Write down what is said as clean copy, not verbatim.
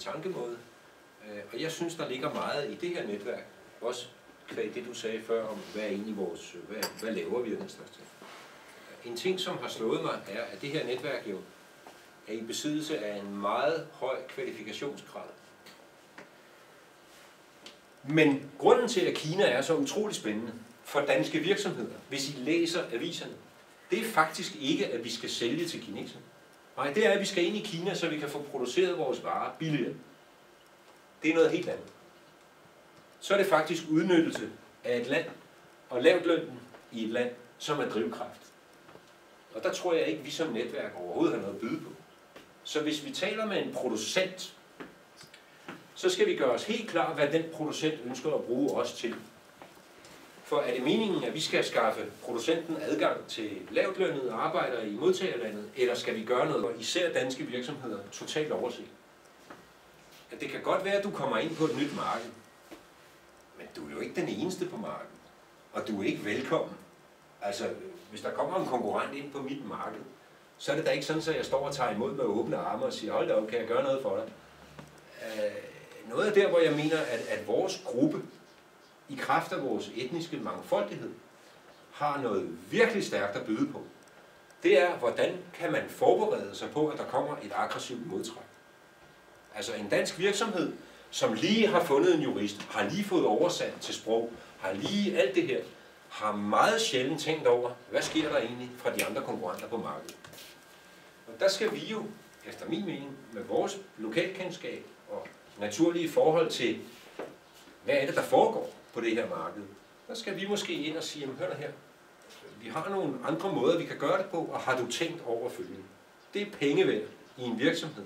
tankemåde. Og jeg synes, der ligger meget i det her netværk. Også kvæg det, du sagde før om, hvad er egentlig vores, hvad laver vi af den slags ting. En ting, som har slået mig, er, at det her netværk jo er i besiddelse af en meget høj kvalifikationsgrad. Men grunden til, at Kina er så utrolig spændende for danske virksomheder, hvis I læser aviserne, det er faktisk ikke, at vi skal sælge til kineserne. Nej, det er, at vi skal ind i Kina, så vi kan få produceret vores varer billigere. Det er noget helt andet. Så er det faktisk udnyttelse af et land og lavt lønnen i et land, som er drivkraft. Og der tror jeg ikke, at vi som netværk overhovedet har noget at byde på. Så hvis vi taler med en producent, så skal vi gøre os helt klar, hvad den producent ønsker at bruge os til. For er det meningen, at vi skal skaffe producenten adgang til lavtlønnede arbejdere i modtagerlandet, eller skal vi gøre noget, hvor især danske virksomheder totalt overset? At det kan godt være, at du kommer ind på et nyt marked, men du er jo ikke den eneste på markedet, og du er ikke velkommen. Altså, hvis der kommer en konkurrent ind på mit marked, så er det da ikke sådan, at jeg står og tager imod med åbne arme og siger, hold da op, kan jeg gøre noget for dig? Noget af der, hvor jeg mener, at vores gruppe, i kraft af vores etniske mangfoldighed, har noget virkelig stærkt at byde på. Det er, hvordan kan man forberede sig på, at der kommer et aggressivt modtræk. Altså en dansk virksomhed, som lige har fundet en jurist, har lige fået oversat til sprog, har lige alt det her, har meget sjældent tænkt over, hvad sker der egentlig fra de andre konkurrenter på markedet. Og der skal vi jo, efter min mening, med vores lokalkendskab og naturlige forhold til, hvad er det, der foregår på det her marked, der skal vi måske ind og sige, hør her, vi har nogle andre måder, vi kan gøre det på, og har du tænkt over følgende. Det er penge værd i en virksomhed,